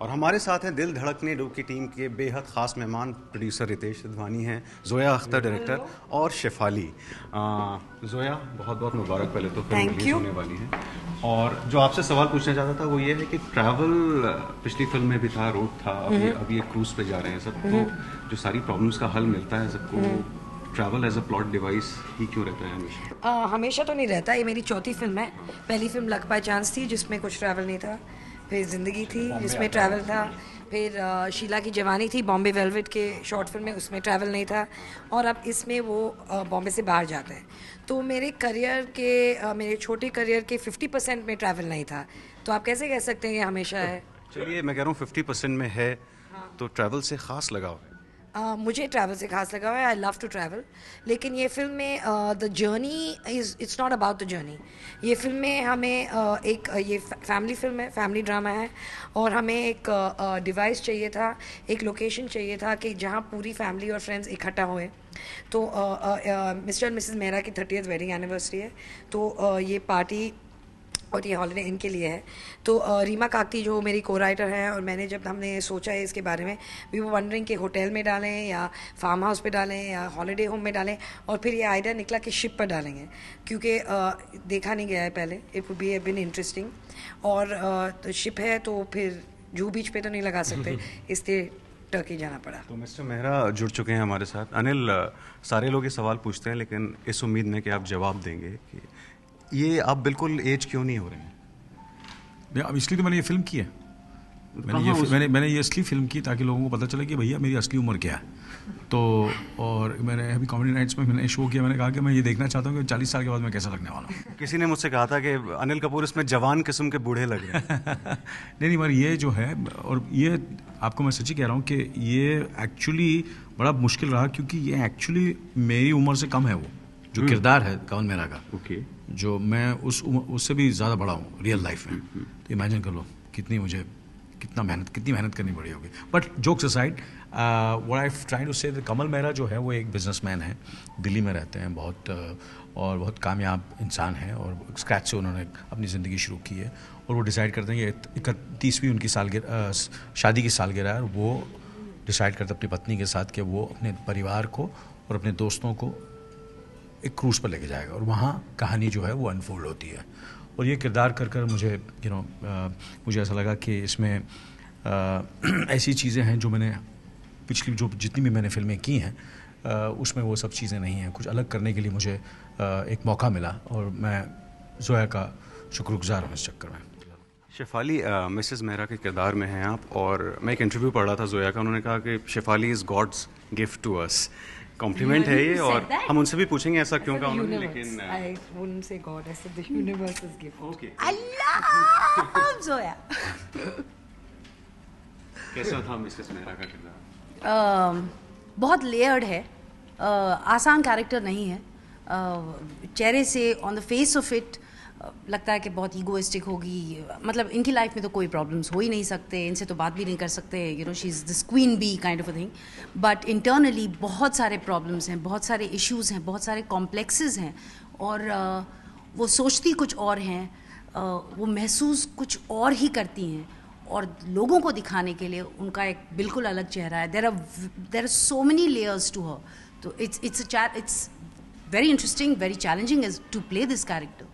और हमारे साथ हैं दिल धड़कने डू की टीम के बेहद ख़ास मेहमान प्रोड्यूसर रितेश सिद्धवानी हैं, जोया अख्तर डायरेक्टर और शेफाली। जोया, बहुत बहुत मुबारक पहले तो, फिल्म रिलीज होने वाली है। और जो आपसे सवाल पूछना चाहता था वो ये है कि ट्रैवल पिछली फिल्म में भी था, रोड था, अभी एक क्रूज पे जा रहे हैं सब, तो जो सारी प्रॉब्लम्स का हल मिलता है सबको, travel as a plot device ही क्यों रहता है हमेशा? हमेशा तो नहीं रहता। ये मेरी चौथी फिल्म है। पहली फिल्म लक बाय चांस थी जिसमें कुछ ट्रैवल नहीं था, फिर ज़िंदगी थी जिसमें ट्रैवल था, फिर शीला की जवानी थी बॉम्बे वेलवेट के शॉर्ट फिल्म में, उसमें ट्रैवल नहीं था, और अब इसमें वो बॉम्बे से बाहर जाता है। तो मेरे करियर के मेरे छोटे करियर के 50% में ट्रैवल नहीं था, तो आप कैसे कह सकते हैं ये हमेशा है? चलिए, मैं कह रहा हूँ 50% में है, तो ट्रैवल से ख़ास लगाव है। मुझे ट्रैवल से खास लगा हुआ है। I love to travel. लेकिन ये फिल्म में the journey is it's not about the journey. ये फिल्म में हमें ये फैमिली फिल्म है, फैमिली ड्रामा है, और हमें एक डिवाइस चाहिए था, एक लोकेशन चाहिए था कि जहाँ पूरी फैमिली और फ्रेंड्स इकट्ठा हुए। तो मिस्टर और मिसेस मेहरा की 30th वेडिंग एनिवर्सरी है, तो ये पार्टी और ये हॉलीडे इनके लिए है। तो रीमा काकती जो मेरी को राइटर हैं, और मैंने जब हमने सोचा है इसके बारे में, वी वो वंडरिंग कि होटल में डालें या फार्म हाउस पे डालें या हॉलीडे होम में डालें, और फिर ये आइडिया निकला कि शिप पर डालेंगे, क्योंकि देखा नहीं गया है पहले। It would be been interesting. और तो शिप है तो फिर जू बीच पे तो नहीं लगा सकते, इसलिए टर्की जाना पड़ा। तो मिस्टर मेहरा जुड़ चुके हैं हमारे साथ। अनिल, सारे लोग ये सवाल पूछते हैं, लेकिन इस उम्मीद में कि आप जवाब देंगे कि ये आप बिल्कुल एज क्यों नहीं हो रहे हैं? अब इसलिए तो मैंने ये फिल्म की है। मैंने ये इसलिए फिल्म की ताकि लोगों को पता चले कि भैया मेरी असली उम्र क्या है। तो और मैंने अभी कॉमेडी नाइट्स में मैंने शो किया, मैंने कहा कि मैं ये देखना चाहता हूँ कि 40 साल के बाद मैं कैसा लगने वाला हूँ। किसी ने मुझसे कहा था कि अनिल कपूर इसमें जवान किस्म के बूढ़े लग रहे हैं। नहीं, मगर ये जो है, और ये आपको मैं सच्ची कह रहा हूँ कि ये एक्चुअली बड़ा मुश्किल रहा, क्योंकि ये एक्चुअली मेरी उम्र से कम है। वो जो किरदार है कमल मेहरा का, जो मैं उससे भी ज़्यादा बड़ा हूँ रियल लाइफ में। तो इमेजिन कर लो कितनी मेहनत करनी पड़ी होगी। But jokes aside, what I trying to say, Kamal Mehra जो है वो एक बिजनेसमैन है, दिल्ली में रहते हैं, और बहुत कामयाब इंसान है, और स्क्रैच से उन्होंने अपनी ज़िंदगी शुरू की है। और वो डिसाइड करते हैं कि 31वीं उनकी शादी की सालगिरह है, वो डिसाइड करते अपनी पत्नी के साथ कि वो अपने परिवार को और अपने दोस्तों को एक क्रूज़ पर लेके जाएगा, और वहाँ कहानी जो है वो अनफोल्ड होती है। और ये किरदार कर मुझे मुझे ऐसा लगा कि इसमें ऐसी चीज़ें हैं जो मैंने पिछली जितनी भी मैंने फिल्में की हैं उसमें वो सब चीज़ें नहीं हैं। कुछ अलग करने के लिए मुझे एक मौका मिला, और मैं जोया का शुक्रगुजार हूँ इस चक्कर में। शेफाली, मिसेस मेहरा के किरदार में हैं आप, और मैं एक इंटरव्यू पढ़ रहा था जोया का, उन्होंने कहा कि Shefali is God's gift to us. Compliment है ये, और हम उनसे भी पूछेंगे ऐसा क्यों कहा उन्होंने, लेकिन I wouldn't say God, I said the universe's gift. Okay. I love Zoya. कैसा था मिसेस मेहरा का किरदार? बहुत लेयर्ड है, आसान कैरेक्टर नहीं है। चेहरे से, on the face of it, लगता है कि बहुत ईगोइस्टिक होगी। मतलब इनकी लाइफ में तो कोई प्रॉब्लम्स हो ही नहीं सकते, इनसे तो बात भी नहीं कर सकते, she is this queen be kind of a thing. But internally बहुत सारे प्रॉब्लम्स हैं, बहुत सारे इश्यूज हैं, बहुत सारे कॉम्प्लेक्सेस हैं, और वो सोचती कुछ और हैं, वो महसूस कुछ और ही करती हैं, और लोगों को दिखाने के लिए उनका एक बिल्कुल अलग चेहरा है। There are so many layers to her. तो it's very interesting, very challenging to play this character.